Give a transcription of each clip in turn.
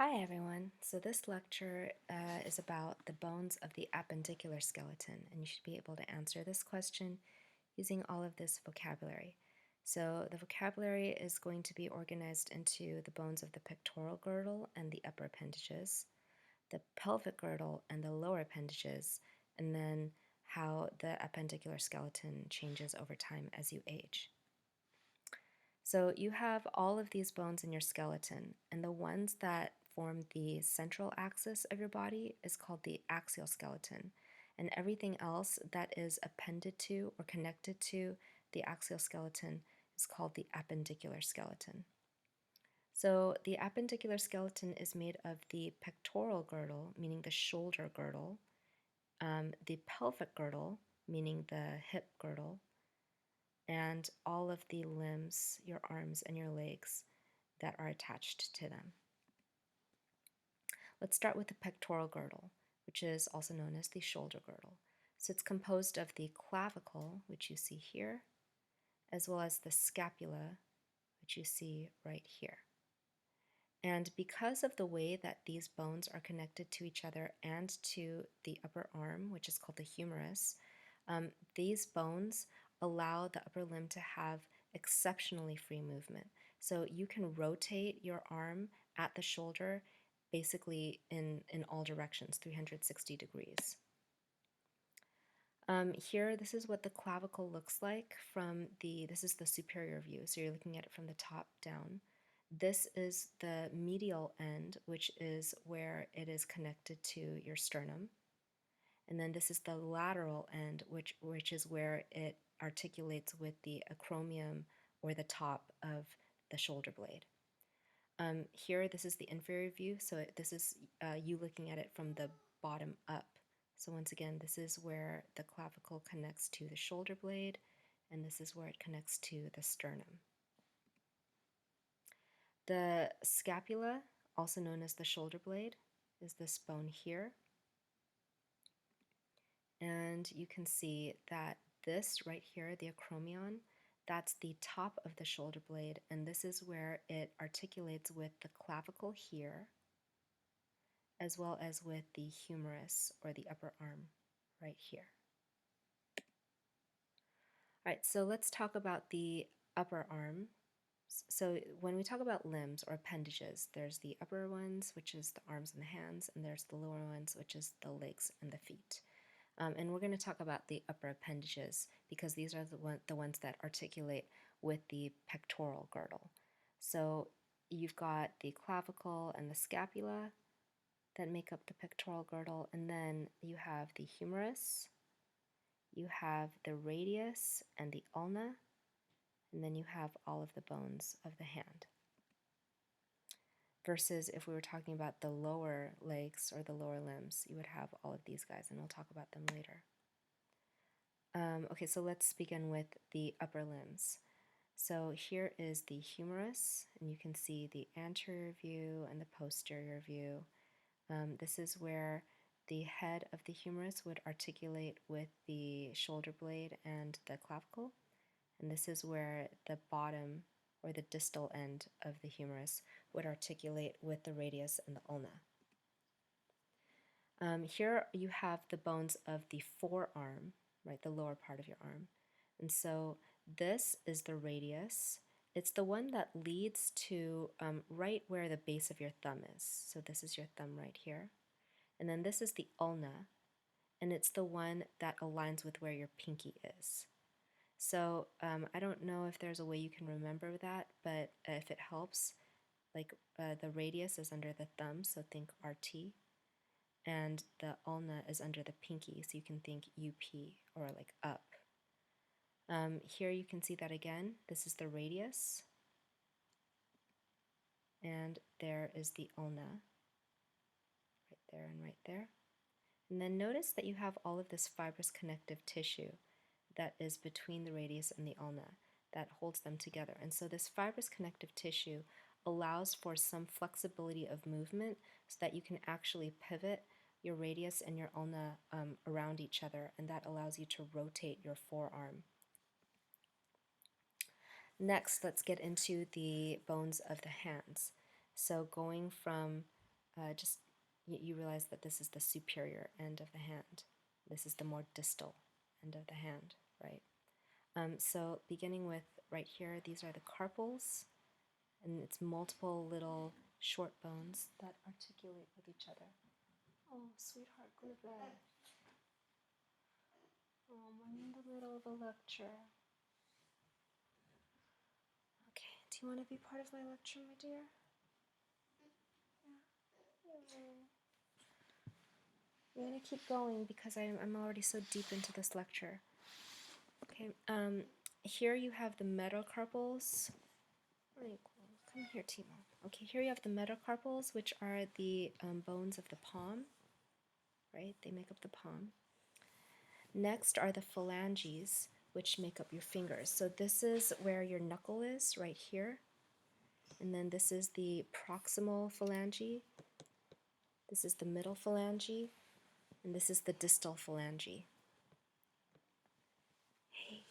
Hi everyone. So this lecture is about the bones of the appendicular skeleton, and you should be able to answer this question using all of this vocabulary. So the vocabulary is going to be organized into the bones of the pectoral girdle and the upper appendages, the pelvic girdle and the lower appendages, and then how the appendicular skeleton changes over time as you age. So you have all of these bones in your skeleton, and the ones that form the central axis of your body is called the axial skeleton, and everything else that is appended to or connected to the axial skeleton is called the appendicular skeleton. So the appendicular skeleton is made of the pectoral girdle, meaning the shoulder girdle, the pelvic girdle, meaning the hip girdle, and all of the limbs, your arms and your legs that are attached to them. Let's start with the pectoral girdle, which is also known as the shoulder girdle. So it's composed of the clavicle, which you see here, as well as the scapula, which you see right here. And because of the way that these bones are connected to each other and to the upper arm, which is called the humerus, these bones allow the upper limb to have exceptionally free movement. So you can rotate your arm at the shoulder basically in all directions, 360 degrees. Here, this is what the clavicle looks like this is the superior view, so you're looking at it from the top down. This is the medial end, which is where it is connected to your sternum. And then this is the lateral end, which is where it articulates with the acromion or the top of the shoulder blade. Here, this is the inferior view, so this is you looking at it from the bottom up. So once again, this is where the clavicle connects to the shoulder blade, and this is where it connects to the sternum. The scapula, also known as the shoulder blade, is this bone here. And you can see that this right here, the acromion, that's the top of the shoulder blade, and this is where it articulates with the clavicle here, as well as with the humerus or the upper arm right here. All right, so let's talk about the upper arm. So when we talk about limbs or appendages, there's the upper ones, which is the arms and the hands, and there's the lower ones, which is the legs and the feet. And we're going to talk about the upper appendages because these are the ones that articulate with the pectoral girdle. So you've got the clavicle and the scapula that make up the pectoral girdle, and then you have the humerus, you have the radius and the ulna, and then you have all of the bones of the hand. Versus if we were talking about the lower legs or the lower limbs, you would have all of these guys, and we'll talk about them later. Okay, so let's begin with the upper limbs. So here is the humerus, and you can see the anterior view and the posterior view. This is where the head of the humerus would articulate with the shoulder blade and the clavicle, and this is where the bottom or the distal end of the humerus would articulate with the radius and the ulna. Here you have the bones of the forearm, right, the lower part of your arm. And so this is the radius. It's the one that leads to right where the base of your thumb is. So this is your thumb right here. And then this is the ulna, and it's the one that aligns with where your pinky is. So I don't know if there's a way you can remember that, but if it helps, like the radius is under the thumb, so think RT, and the ulna is under the pinky, so you can think UP or like up. Here you can see that again. This is the radius, and there is the ulna, right there and right there. And then notice that you have all of this fibrous connective tissue that is between the radius and the ulna that holds them together. And so this fibrous connective tissue allows for some flexibility of movement so that you can actually pivot your radius and your ulna around each other, and that allows you to rotate your forearm. Next, let's get into the bones of the hands. So going from just you realize that this is the superior end of the hand. This is the more distal end of the hand, right? So beginning with right here, these are the carpals, and it's multiple little short bones that articulate with each other. Oh, sweetheart, go to bed. Oh, I'm in the middle of a lecture. Okay, do you want to be part of my lecture, my dear? Yeah. I'm going to keep going because I'm already so deep into this lecture. Okay, here you have the metacarpals. Come here, Timo. Okay, here you have the metacarpals, which are the bones of the palm, right? They make up the palm. Next are the phalanges, which make up your fingers. So this is where your knuckle is, right here. And then this is the proximal phalange. This is the middle phalange. And this is the distal phalange. Hey,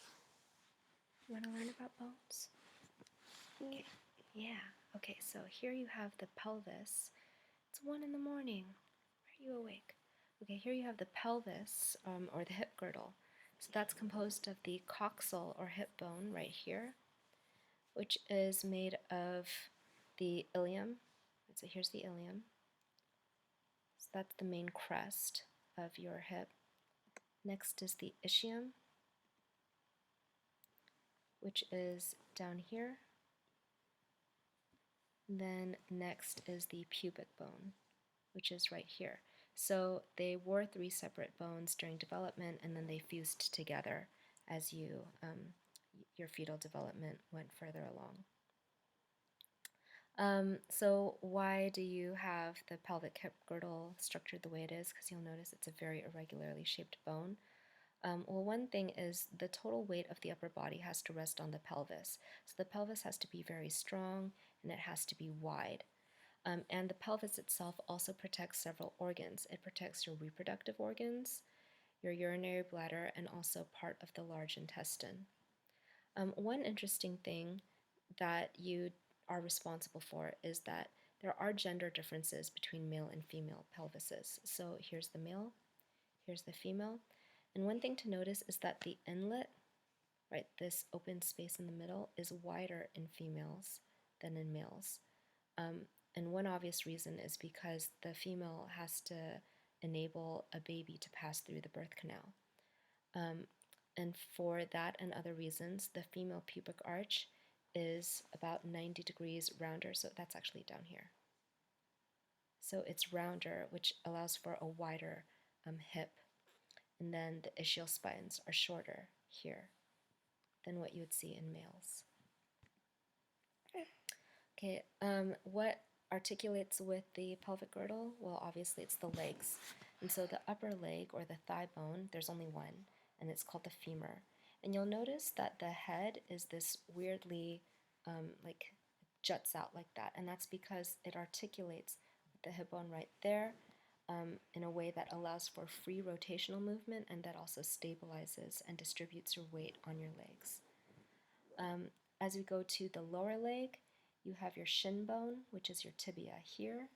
you want to learn about bones? Okay. Yeah. Okay, so here you have the pelvis. It's 1 in the morning. Are you awake? Okay, here you have the pelvis, or the hip girdle. So that's composed of the coxal or hip bone right here, which is made of the ilium. So here's the ilium. So that's the main crest of your hip. Next is the ischium, which is down here. Then next is the pubic bone, which is right here. So they were 3 separate bones during development, and then they fused together as your fetal development went further along. So why do you have the pelvic hip girdle structured the way it is? Because you'll notice it's a very irregularly shaped bone. Well, one thing is the total weight of the upper body has to rest on the pelvis. So the pelvis has to be very strong, and it has to be wide. And the pelvis itself also protects several organs. It protects your reproductive organs, your urinary bladder, and also part of the large intestine. One interesting thing that you are responsible for is that there are gender differences between male and female pelvises. So here's the male, here's the female. And one thing to notice is that the inlet, right, this open space in the middle, is wider in females than in males. And one obvious reason is because the female has to enable a baby to pass through the birth canal. And for that and other reasons, the female pubic arch is about 90 degrees rounder, so that's actually down here. So it's rounder, which allows for a wider hip. And then the ischial spines are shorter here than what you would see in males. Okay, what articulates with the pelvic girdle? Well, obviously it's the legs. And so the upper leg, or the thigh bone, there's only one, and it's called the femur. And you'll notice that the head is this weirdly, like, juts out like that, and that's because it articulates with the hip bone right there in a way that allows for free rotational movement, and that also stabilizes and distributes your weight on your legs. As we go to the lower leg, you have your shin bone, which is your tibia here,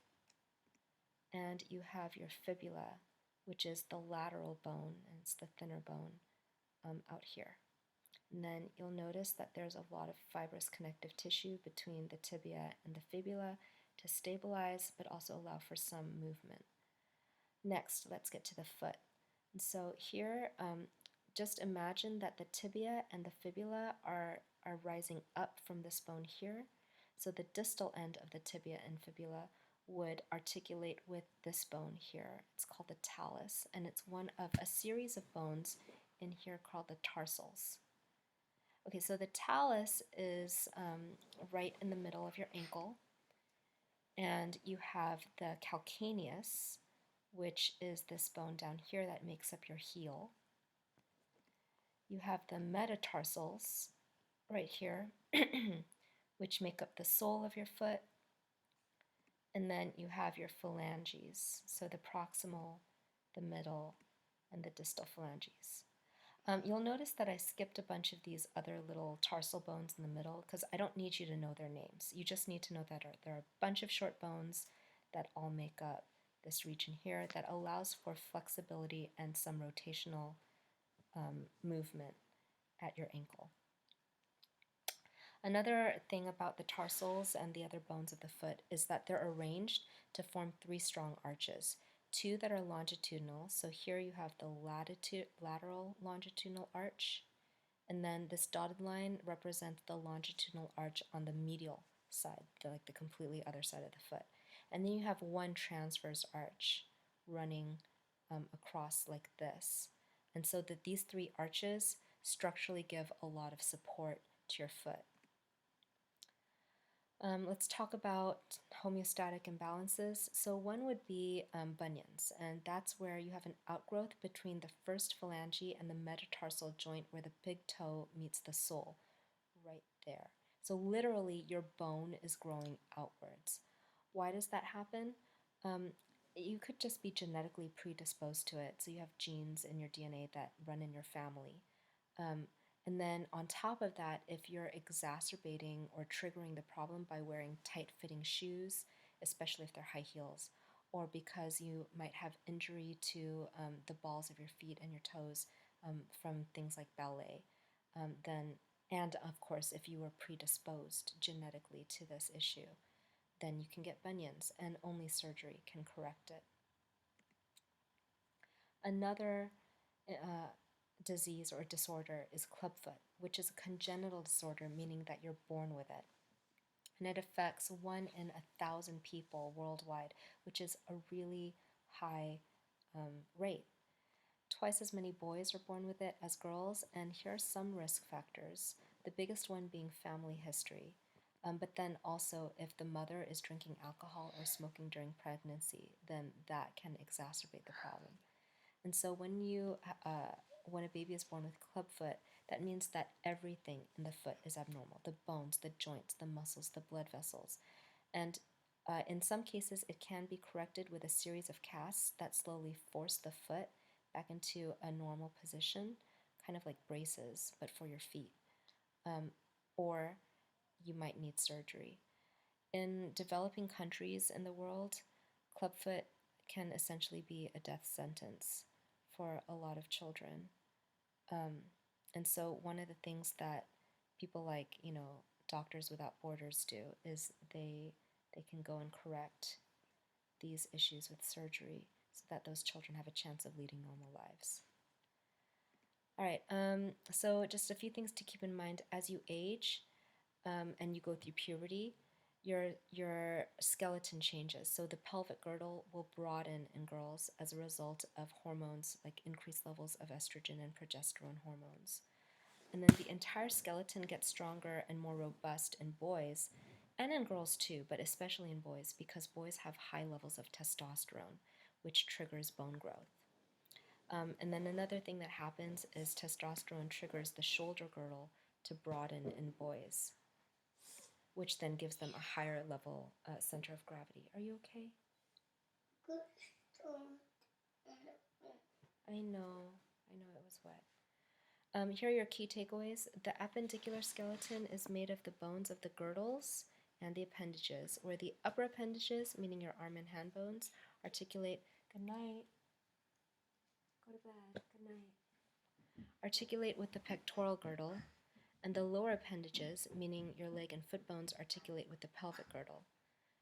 and you have your fibula, which is the lateral bone, and it's the thinner bone out here. And then you'll notice that there's a lot of fibrous connective tissue between the tibia and the fibula to stabilize, but also allow for some movement. Next, let's get to the foot. And so here, just imagine that the tibia and the fibula are rising up from this bone here. So the distal end of the tibia and fibula would articulate with this bone here. It's called the talus, and it's one of a series of bones in here called the tarsals. Okay, so the talus is right in the middle of your ankle, and you have the calcaneus, which is this bone down here that makes up your heel. You have the metatarsals right here, which make up the sole of your foot. And then you have your phalanges, so the proximal, the middle, and the distal phalanges. You'll notice that I skipped a bunch of these other little tarsal bones in the middle because I don't need you to know their names. You just need to know that there are a bunch of short bones that all make up this region here that allows for flexibility and some rotational movement at your ankle. Another thing about the tarsals and the other bones of the foot is that they're arranged to form three strong arches. Two that are longitudinal, so here you have the lateral longitudinal arch, and then this dotted line represents the longitudinal arch on the medial side, like the completely other side of the foot. And then you have one transverse arch running across like this. And so that these three arches structurally give a lot of support to your foot. Let's talk about homeostatic imbalances. So one would be bunions, and that's where you have an outgrowth between the first phalange and the metatarsal joint where the big toe meets the sole, right there. So literally your bone is growing outwards. Why does that happen? You could just be genetically predisposed to it. So you have genes in your DNA that run in your family. And then on top of that, if you're exacerbating or triggering the problem by wearing tight-fitting shoes, especially if they're high heels, or because you might have injury to the balls of your feet and your toes from things like ballet, and of course, if you were predisposed genetically to this issue, then you can get bunions, and only surgery can correct it. Another disease or disorder is clubfoot, which is a congenital disorder, meaning that you're born with it. And it affects 1 in 1,000 people worldwide, which is a really high rate. Twice as many boys are born with it as girls, and here are some risk factors, the biggest one being family history. But then also, if the mother is drinking alcohol or smoking during pregnancy, then that can exacerbate the problem. And so when a baby is born with clubfoot, that means that everything in the foot is abnormal: the bones, the joints, the muscles, the blood vessels. And in some cases, it can be corrected with a series of casts that slowly force the foot back into a normal position, kind of like braces, but for your feet. Or you might need surgery. In developing countries in the world, clubfoot can essentially be a death sentence for a lot of children. And so one of the things that people like, Doctors Without Borders do is they can go and correct these issues with surgery so that those children have a chance of leading normal lives. All right, so just a few things to keep in mind as you age and you go through puberty. Your skeleton changes. So the pelvic girdle will broaden in girls as a result of hormones like increased levels of estrogen and progesterone hormones. And then the entire skeleton gets stronger and more robust in boys and in girls too, but especially in boys because boys have high levels of testosterone, which triggers bone growth. And then another thing that happens is testosterone triggers the shoulder girdle to broaden in boys, which then gives them a higher level center of gravity. Are you okay? I know it was wet. Here are your key takeaways. The appendicular skeleton is made of the bones of the girdles and the appendages, where the upper appendages, meaning your arm and hand bones, articulate, good night, go to bed, good night, articulate with the pectoral girdle, and the lower appendages, meaning your leg and foot bones, articulate with the pelvic girdle.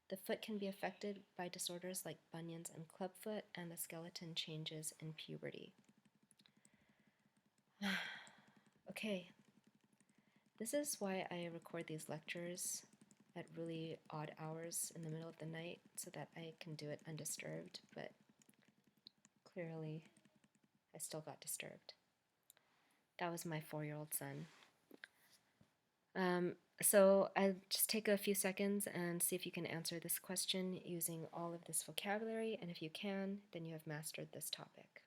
The foot can be affected by disorders like bunions and clubfoot, and the skeleton changes in puberty. Okay, this is why I record these lectures at really odd hours in the middle of the night so that I can do it undisturbed, but clearly I still got disturbed. That was my 4-year-old son. So I'll just take a few seconds and see if you can answer this question using all of this vocabulary, and if you can, then you have mastered this topic.